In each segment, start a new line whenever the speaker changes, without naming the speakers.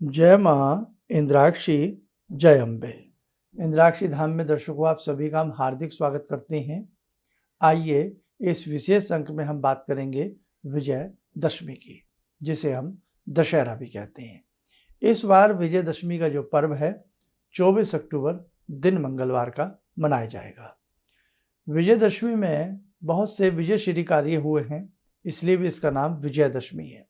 जय माँ इंद्राक्षी, जय अम्बे। इंद्राक्षी धाम में दर्शकों आप सभी का हम हार्दिक स्वागत करते हैं। आइए इस विशेष अंक में हम बात करेंगे विजयदशमी की, जिसे हम दशहरा भी कहते हैं। इस बार विजयदशमी का जो पर्व है 24 अक्टूबर दिन मंगलवार का मनाया जाएगा। विजयदशमी में बहुत से विजयश्री कार्य हुए हैं, इसलिए भी इसका नाम विजयदशमी है।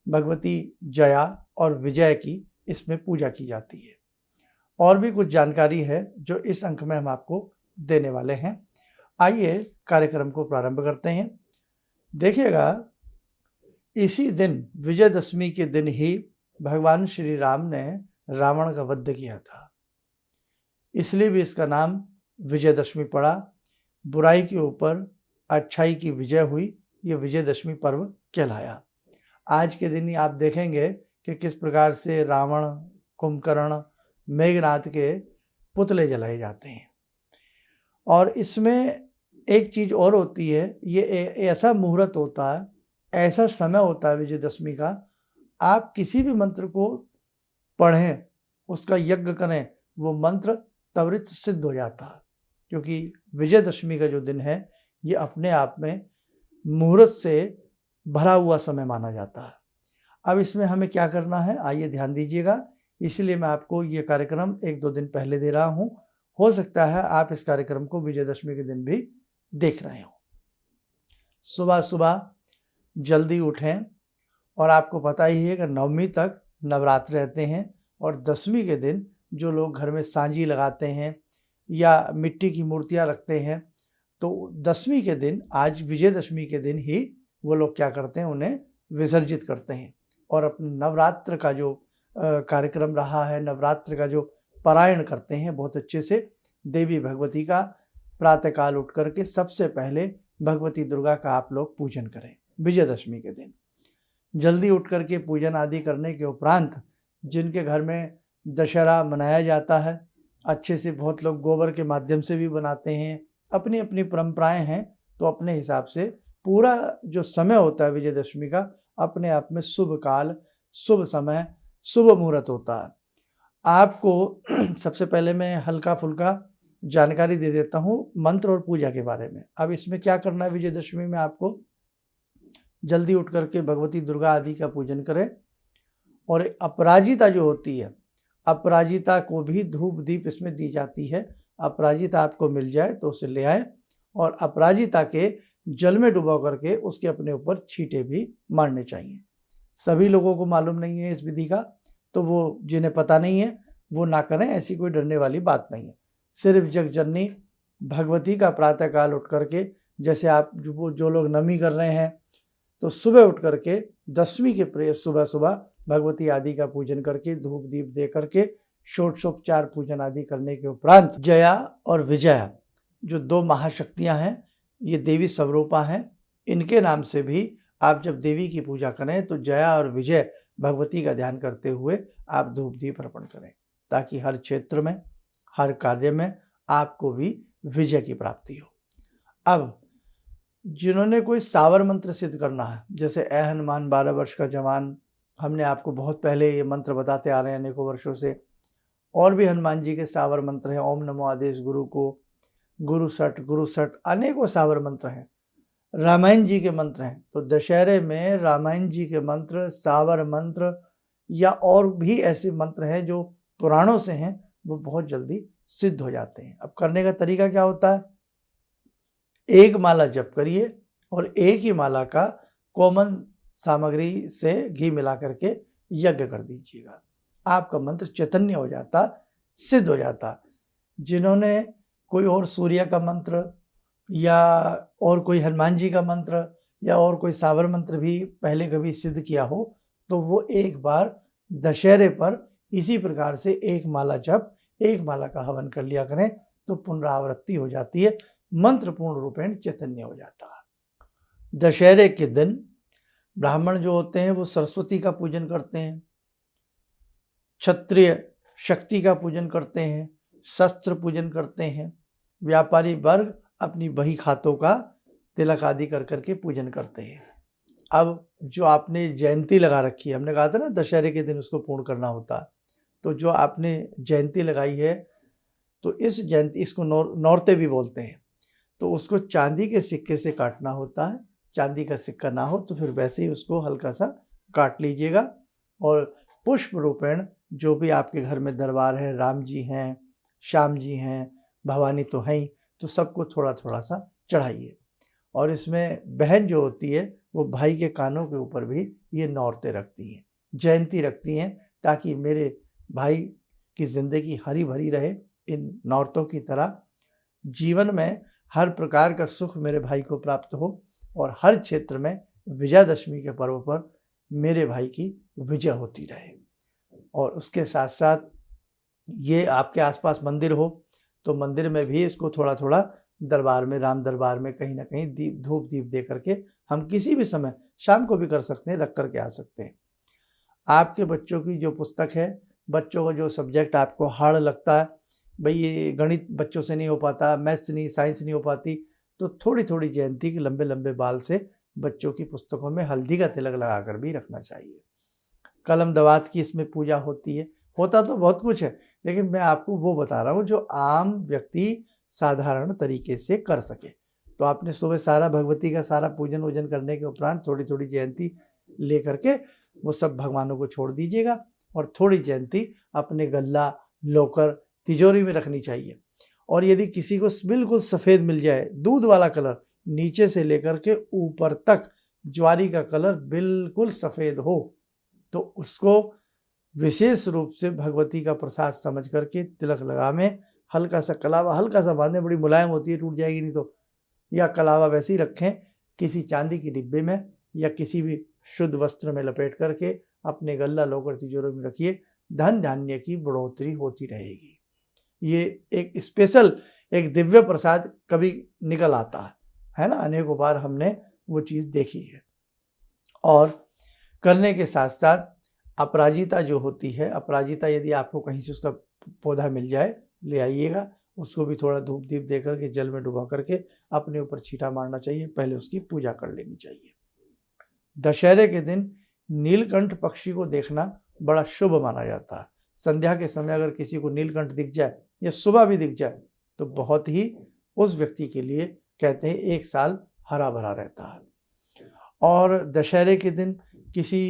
भगवती जया और विजय की इसमें पूजा की जाती है। और भी कुछ जानकारी है जो इस अंक में हम आपको देने वाले हैं। आइए कार्यक्रम को प्रारंभ करते हैं। देखिएगा, इसी दिन विजयदशमी के दिन ही भगवान श्री राम ने रावण का वध किया था, इसलिए भी इसका नाम विजयदशमी पड़ा। बुराई के ऊपर अच्छाई की विजय हुई, ये विजयदशमी पर्व कहलाया। आज के दिन ही आप देखेंगे कि किस प्रकार से रावण, कुंभकर्ण, मेघनाद के पुतले जलाए जाते हैं। और इसमें एक चीज़ और होती है, ये ऐसा मुहूर्त होता है, ऐसा समय होता है विजयदशमी का, आप किसी भी मंत्र को पढ़ें, उसका यज्ञ करें, वो मंत्र त्वरित सिद्ध हो जाता है। क्योंकि विजयदशमी का जो दिन है ये अपने आप में मुहूर्त से भरा हुआ समय माना जाता है। अब इसमें हमें क्या करना है, आइए ध्यान दीजिएगा। इसलिए मैं आपको ये कार्यक्रम 1-2 दिन पहले दे रहा हूँ। हो सकता है आप इस कार्यक्रम को विजयदशमी के दिन भी देख रहे हो। सुबह सुबह जल्दी उठें, और आपको पता ही है कि नवमी तक नवरात्र रहते हैं, और दशमी के दिन जो लोग घर में सांझी लगाते हैं या मिट्टी की मूर्तियाँ रखते हैं, तो दशमी के दिन, आज विजयदशमी के दिन ही वो लोग क्या करते हैं, उन्हें विसर्जित करते हैं। और अपने नवरात्र का जो कार्यक्रम रहा है, नवरात्र का जो पारायण करते हैं बहुत अच्छे से। देवी भगवती का प्रातःकाल उठ करके सबसे पहले भगवती दुर्गा का आप लोग पूजन करें। विजयदशमी के दिन जल्दी उठ करके पूजन आदि करने के उपरांत, जिनके घर में दशहरा मनाया जाता है, अच्छे से बहुत लोग गोबर के माध्यम से भी बनाते हैं, अपनी अपनी परंपराएं हैं, तो अपने हिसाब से पूरा जो समय होता है विजयदशमी का, अपने आप में शुभ काल, शुभ समय, शुभ मुहूर्त होता है। आपको सबसे पहले मैं हल्का फुल्का जानकारी दे देता हूँ मंत्र और पूजा के बारे में। अब इसमें क्या करना है, विजयदशमी में आपको जल्दी उठ करके भगवती दुर्गा आदि का पूजन करें। और अपराजिता जो होती है, अपराजिता को भी धूप दीप इसमें दी जाती है। अपराजिता आपको मिल जाए तो उसे ले आए, और अपराजिता के जल में डुबो करके उसके अपने ऊपर छींटे भी मारने चाहिए। सभी लोगों को मालूम नहीं है इस विधि का, तो वो जिन्हें पता नहीं है वो ना करें, ऐसी कोई डरने वाली बात नहीं है। सिर्फ जगजननी भगवती का प्रातःकाल उठ करके, जैसे आप जो लोग नमी कर रहे हैं, तो सुबह उठ करके दशमी के सुबह सुबह भगवती आदि का पूजन करके, धूप दीप दे करके, षोडशोपचार पूजन आदि करने के उपरांत जया और विजया जो 2 महाशक्तियां हैं, ये देवी स्वरूपा हैं। इनके नाम से भी आप जब देवी की पूजा करें तो जया और विजय भगवती का ध्यान करते हुए आप धूप दीप अर्पण करें, ताकि हर क्षेत्र में, हर कार्य में आपको भी विजय की प्राप्ति हो। अब जिन्होंने कोई सावर मंत्र सिद्ध करना है, जैसे ए हनुमान 12 वर्ष का जवान, हमने आपको बहुत पहले ये मंत्र बताते आ रहे हैं अनेकों वर्षों से। और भी हनुमान जी के सावर मंत्र हैं, ओम नमो आदेश गुरु को, गुरु सट, अनेकों सावर मंत्र हैं। रामायण जी के मंत्र हैं, तो दशहरे में रामायण जी के मंत्र, सावर मंत्र या और भी ऐसे मंत्र हैं जो पुराणों से हैं, वो बहुत जल्दी सिद्ध हो जाते हैं। अब करने का तरीका क्या होता है, एक माला जप करिए और एक ही माला का कॉमन सामग्री से घी मिला करके यज्ञ कर दीजिएगा। आपका मंत्र चैतन्य हो जाता, सिद्ध हो जाता। जिन्होंने कोई और सूर्य का मंत्र या और कोई हनुमान जी का मंत्र या और कोई सावर मंत्र भी पहले कभी सिद्ध किया हो, तो वो एक बार दशहरे पर इसी प्रकार से एक माला जप, एक माला का हवन कर लिया करें, तो पुनरावृत्ति हो जाती है, मंत्र पूर्ण रूपेण चैतन्य हो जाता है। दशहरे के दिन ब्राह्मण जो होते हैं वो सरस्वती का पूजन करते हैं, क्षत्रिय शक्ति का पूजन करते हैं, शस्त्र पूजन करते हैं, व्यापारी वर्ग अपनी बही खातों का तिलक आदि कर करके पूजन करते हैं। अब जो आपने जयंती लगा रखी है, हमने कहा था ना दशहरे के दिन उसको पूर्ण करना होता है, तो जो आपने जयंती लगाई है, तो इस जयंती, इसको नौरते भी बोलते हैं, तो उसको चांदी के सिक्के से काटना होता है। चांदी का सिक्का ना हो तो फिर वैसे ही उसको हल्का सा काट लीजिएगा, और पुष्प रूपेण जो भी आपके घर में दरबार है, राम जी हैं, श्याम जी हैं, भवानी तो हैं ही, तो सबको थोड़ा थोड़ा सा चढ़ाइए। और इसमें बहन जो होती है वो भाई के कानों के ऊपर भी ये नौरते रखती हैं, जयंती रखती हैं, ताकि मेरे भाई की ज़िंदगी हरी भरी रहे। इन नौरतों की तरह जीवन में हर प्रकार का सुख मेरे भाई को प्राप्त हो, और हर क्षेत्र में विजयादशमी के पर्व पर मेरे भाई की विजय होती रहे। और उसके साथ साथ ये आपके आसपास मंदिर हो तो मंदिर में भी इसको थोड़ा थोड़ा दरबार में, राम दरबार में कहीं ना कहीं दीप, धूप दीप दे करके, हम किसी भी समय शाम को भी कर सकते हैं, रख करके आ सकते हैं। आपके बच्चों की जो पुस्तक है, बच्चों का जो सब्जेक्ट आपको हार्ड लगता है, भाई ये गणित बच्चों से नहीं हो पाता, मैथ्स नहीं, साइंस नहीं हो पाती, तो थोड़ी थोड़ी जयंती के लंबे लंबे बाल से बच्चों की पुस्तकों में हल्दी का तिलक लगा कर भी रखना चाहिए। कलम दवात की इसमें पूजा होती है, होता तो बहुत कुछ है, लेकिन मैं आपको वो बता रहा हूँ जो आम व्यक्ति साधारण तरीके से कर सके। तो आपने सुबह सारा भगवती का सारा पूजन वूजन करने के उपरांत थोड़ी थोड़ी जयंती ले करके वो सब भगवानों को छोड़ दीजिएगा, और थोड़ी जयंती अपने गल्ला, लॉकर, तिजोरी में रखनी चाहिए। और यदि किसी को बिल्कुल सफ़ेद मिल जाए, दूध वाला कलर, नीचे से लेकर के ऊपर तक ज्वारी का कलर बिल्कुल सफ़ेद हो, तो उसको विशेष रूप से भगवती का प्रसाद समझ करके तिलक लगा में हल्का सा कलावा हल्का सा बांधें, बड़ी मुलायम होती है, टूट जाएगी नहीं तो, या कलावा वैसे ही रखें किसी चांदी की डिब्बे में या किसी भी शुद्ध वस्त्र में लपेट करके अपने गल्ला, लॉकर, तिजोरी में रखिए। धन धान्य की बढ़ोतरी होती रहेगी। ये एक स्पेशल, एक दिव्य प्रसाद कभी निकल आता है ना, अनेकों बार हमने वो चीज़ देखी है। और करने के साथ साथ अपराजिता जो होती है, अपराजिता यदि आपको कहीं से उसका पौधा मिल जाए, ले आइएगा, उसको भी थोड़ा धूप दीप दे करके जल में डुबा करके अपने ऊपर छींटा मारना चाहिए, पहले उसकी पूजा कर लेनी चाहिए। दशहरे के दिन नीलकंठ पक्षी को देखना बड़ा शुभ माना जाता है। संध्या के समय अगर किसी को नीलकंठ दिख जाए या सुबह भी दिख जाए तो बहुत ही उस व्यक्ति के लिए कहते हैं एक साल हरा भरा रहता है। और दशहरे के दिन किसी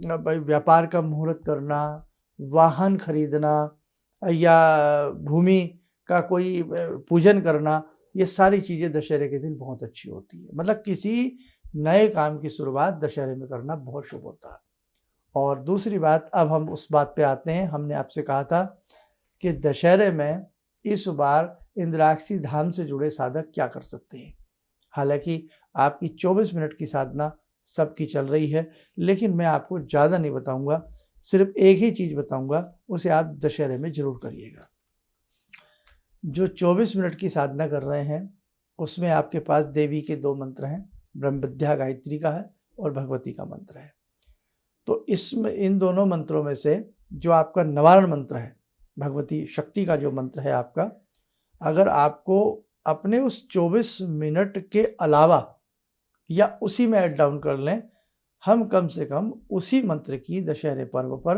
व्यापार का मुहूर्त करना, वाहन खरीदना या भूमि का कोई पूजन करना, ये सारी चीज़ें दशहरे के दिन बहुत अच्छी होती है। मतलब किसी नए काम की शुरुआत दशहरे में करना बहुत शुभ होता है। और दूसरी बात, अब हम उस बात पे आते हैं, हमने आपसे कहा था कि दशहरे में इस बार इंद्राक्षी धाम से जुड़े साधक क्या कर सकते हैं। हालांकि आपकी 24 मिनट की साधना सबकी चल रही है, लेकिन मैं आपको ज़्यादा नहीं बताऊंगा, सिर्फ एक ही चीज़ बताऊंगा, उसे आप दशहरे में ज़रूर करिएगा। जो 24 मिनट की साधना कर रहे हैं उसमें आपके पास देवी के 2 मंत्र हैं, ब्रह्म विद्या गायत्री का है और भगवती का मंत्र है। तो इसमें इन दोनों मंत्रों में से जो आपका निवारण मंत्र है, भगवती शक्ति का जो मंत्र है आपका, अगर आपको अपने उस 24 मिनट के अलावा या उसी में ऐड डाउन कर लें, हम कम से कम उसी मंत्र की दशहरे पर्व पर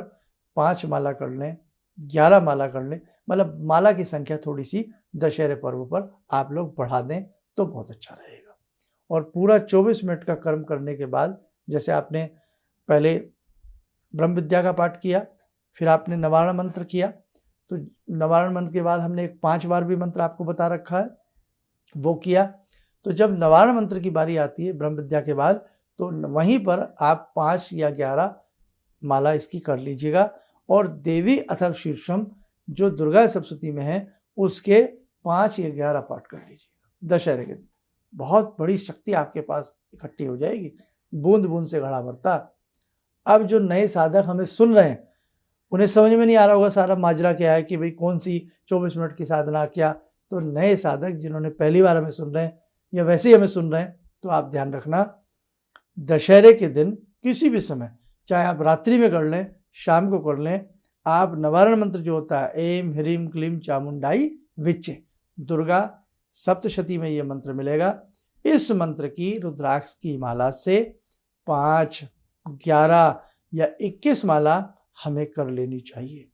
5 माला कर लें, 11 माला कर लें, मतलब माला की संख्या थोड़ी सी दशहरे पर्व पर आप लोग बढ़ा दें तो बहुत अच्छा रहेगा। और पूरा 24 मिनट का कर्म करने के बाद, जैसे आपने पहले ब्रह्म विद्या का पाठ किया, फिर आपने निवारण मंत्र किया, तो निवारण मंत्र के बाद हमने एक 5 बार भी मंत्र आपको बता रखा है, वो किया। तो जब निवारण मंत्र की बारी आती है ब्रह्म विद्या के बाद, तो वहीं पर आप 5 या 11 माला इसकी कर लीजिएगा। और देवी अथर्व शीर्षम जो दुर्गा सप्तशती में है उसके 5 या 11 पाठ कर लीजिएगा दशहरे के दिन। बहुत बड़ी शक्ति आपके पास इकट्ठी हो जाएगी, बूंद बूंद से घड़ा भरता। अब जो नए साधक हमें सुन रहे हैं उन्हें समझ में नहीं आ रहा होगा सारा माजरा क्या है कि भाई कौन सी 24 मिनट की साधना क्या। तो नए साधक जिन्होंने पहली बार हमें सुन रहे हैं या वैसे ही हमें सुन रहे हैं, तो आप ध्यान रखना, दशहरे के दिन किसी भी समय, चाहे आप रात्रि में कर लें, शाम को कर लें, आप निवारण मंत्र जो होता है एम ह्रीम क्लीम चामुंडाई विच्चे, दुर्गा सप्तशती में ये मंत्र मिलेगा। इस मंत्र की रुद्राक्ष की माला से 5 11 या 21 माला हमें कर लेनी चाहिए।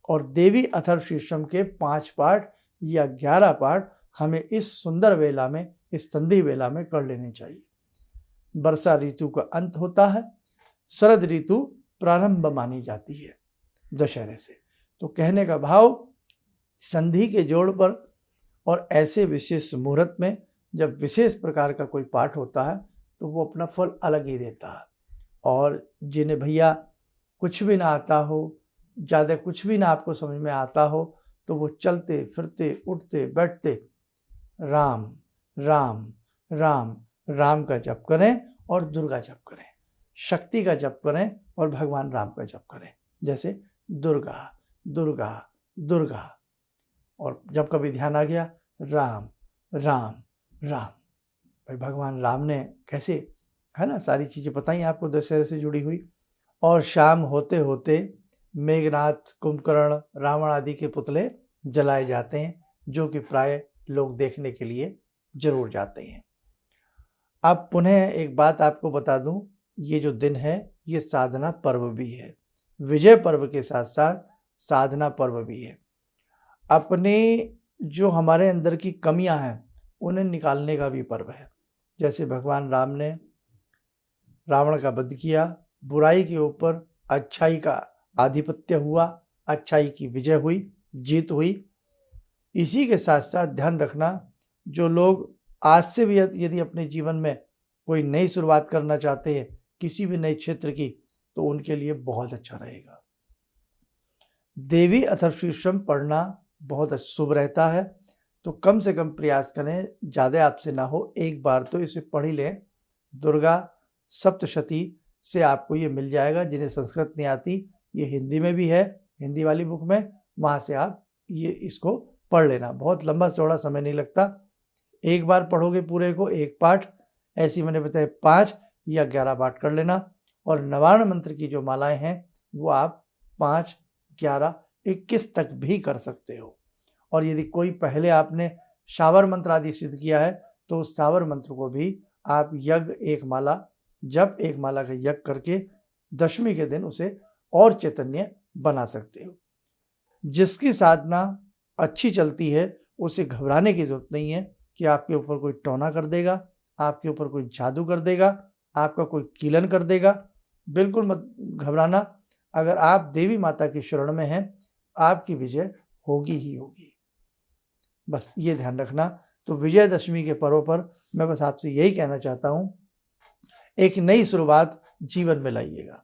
और देवी अथर्व शीर्षम के 5 पाठ या 11 पाठ हमें इस सुंदर वेला में, इस संधि वेला में कर लेने चाहिए। वर्षा ऋतु का अंत होता है, शरद ऋतु प्रारंभ मानी जाती है दशहरे से। तो कहने का भाव, संधि के जोड़ पर और ऐसे विशेष मुहूर्त में जब विशेष प्रकार का कोई पाठ होता है तो वो अपना फल अलग ही देता है। और जिन्हें भैया कुछ भी ना आता हो, ज़्यादा कुछ भी ना आपको समझ में आता हो, तो वो चलते फिरते उठते बैठते राम राम राम राम का जप करें और दुर्गा जप करें, शक्ति का जप करें और भगवान राम का जप करें, जैसे दुर्गा दुर्गा दुर्गा। और जब कभी ध्यान आ गया राम राम राम, भाई भगवान राम ने कैसे, है ना, सारी चीज़ें बताई आपको दशहरे से जुड़ी हुई। और शाम होते होते मेघनाथ, कुंभकर्ण, रावण आदि के पुतले जलाए जाते हैं, जो कि प्राय लोग देखने के लिए जरूर जाते हैं। अब पुनः एक बात आपको बता दूं, ये जो दिन है ये साधना पर्व भी है, विजय पर्व के साथ साथ साधना पर्व भी है। अपने जो हमारे अंदर की कमियां हैं उन्हें निकालने का भी पर्व है। जैसे भगवान राम ने रावण का वध किया, बुराई के ऊपर अच्छाई का आधिपत्य हुआ, अच्छाई की विजय हुई, जीत हुई। इसी के साथ साथ ध्यान रखना, जो लोग आज से भी यदि अपने जीवन में कोई नई शुरुआत करना चाहते हैं किसी भी नए क्षेत्र की, तो उनके लिए बहुत अच्छा रहेगा। देवी अथर्व शीर्षम पढ़ना बहुत शुभ रहता है, तो कम से कम प्रयास करें, ज़्यादा आपसे ना हो, एक बार तो इसे पढ़ ही लें। दुर्गा सप्तशती से आपको ये मिल जाएगा। जिन्हें संस्कृत नहीं आती, ये हिंदी में भी है, हिंदी वाली बुक में, वहाँ से आप ये इसको पढ़ लेना। बहुत लंबा चौड़ा समय नहीं लगता, एक बार पढ़ोगे पूरे को, एक पाठ, ऐसी मैंने बताया 5 या 11 पाठ कर लेना। और नवारण मंत्र की जो मालाएं हैं वो आप 5, 11, 21 तक भी कर सकते हो। और यदि कोई पहले आपने शावर मंत्र आदि सिद्ध किया है तो उस शावर मंत्र को भी आप यज्ञ एक माला, जब एक माला का यज्ञ करके दशमी के दिन उसे और चैतन्य बना सकते हो। जिसकी साधना अच्छी चलती है उसे घबराने की जरूरत नहीं है कि आपके ऊपर कोई टोना कर देगा, आपके ऊपर कोई जादू कर देगा, आपका कोई कीलन कर देगा। बिल्कुल मत घबराना। अगर आप देवी माता की शरण में हैं, आपकी विजय होगी ही होगी, बस ये ध्यान रखना। तो विजयदशमी के पर्व पर मैं बस आपसे यही कहना चाहता हूँ, एक नई शुरुआत जीवन में लाइएगा।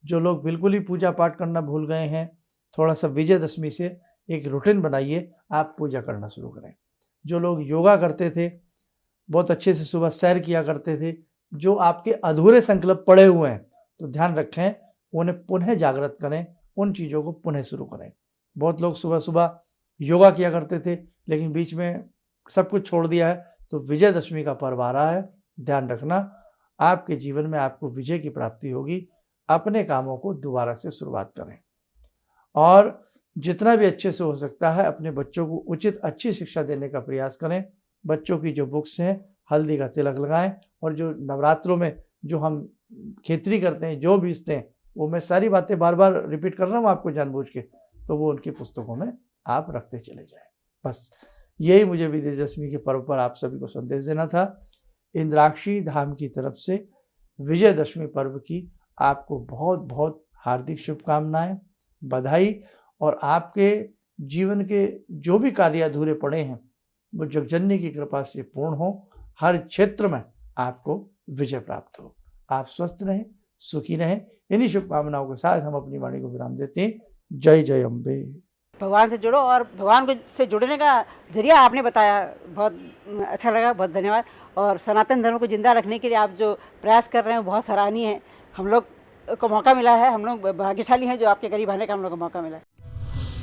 जो लोग बिल्कुल ही पूजा पाठ करना भूल गए हैं, थोड़ा सा विजयदशमी से एक रूटीन बनाइए, आप पूजा करना शुरू करें। जो लोग योगा करते थे, बहुत अच्छे से सुबह सैर किया करते थे, जो आपके अधूरे संकल्प पड़े हुए हैं, तो ध्यान रखें, उन्हें पुनः जागृत करें, उन चीज़ों को पुनः शुरू करें। बहुत लोग सुबह सुबह योगा किया करते थे लेकिन बीच में सब कुछ छोड़ दिया है, तो विजयदशमी का पर्व आ रहा है, ध्यान रखना, आपके जीवन में आपको विजय की प्राप्ति होगी। अपने कामों को दोबारा से शुरुआत करें और जितना भी अच्छे से हो सकता है अपने बच्चों को उचित अच्छी शिक्षा देने का प्रयास करें। बच्चों की जो बुक्स हैं, हल्दी का तिलक लगाएं, और जो नवरात्रों में जो हम खेतरी करते हैं, जो बीजते हैं, वो मैं सारी बातें बार बार रिपीट कर रहा हूँ आपको जानबूझ के, तो वो उनकी पुस्तकों में आप रखते चले जाएं। बस यही मुझे विजयदशमी के पर्व पर आप सभी को संदेश देना था। इंद्राक्षी धाम की तरफ से विजयदशमी पर्व की आपको बहुत बहुत हार्दिक शुभकामनाएं, बधाई। और आपके जीवन के जो भी कार्य अधूरे पड़े हैं वो जगजननी की कृपा से पूर्ण हो, हर क्षेत्र में आपको विजय प्राप्त हो। आप स्वस्थ रहें, सुखी रहें। इन्हीं शुभकामनाओं के साथ हम अपनी वाणी को विराम देते हैं। जय जय अम्बे।
भगवान से जुड़ो, और भगवान से जुड़ने का जरिया आपने बताया, बहुत अच्छा लगा, बहुत धन्यवाद। और सनातन धर्म को जिंदा रखने के लिए आप जो प्रयास कर रहे हैं बहुत सराहनीय है। हम लोग को मौका मिला है, हम लोग भाग्यशाली हैं जो आपके करीब आने का हम लोग को मौका मिला है।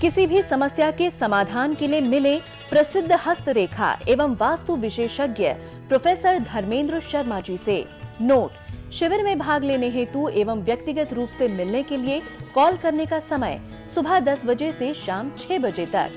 किसी भी समस्या के समाधान के लिए मिले प्रसिद्ध हस्तरेखा एवं वास्तु विशेषज्ञ प्रोफेसर धर्मेंद्र शर्मा जी से। नोट: शिविर में भाग लेने हेतु एवं व्यक्तिगत रूप से मिलने के लिए कॉल करने का समय सुबह 10 बजे से शाम 6 बजे तक।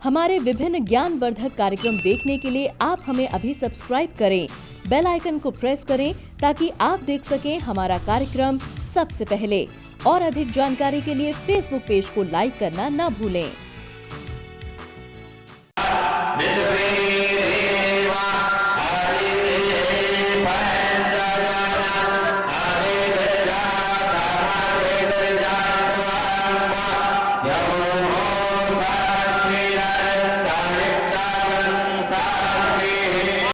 हमारे विभिन्न ज्ञानवर्धक कार्यक्रम देखने के लिए आप हमें अभी सब्सक्राइब करें बेल आइकन को प्रेस करें ताकि आप देख सकें हमारा कार्यक्रम सबसे पहले। और अधिक जानकारी के लिए फेसबुक पेज को लाइक करना न भूलें।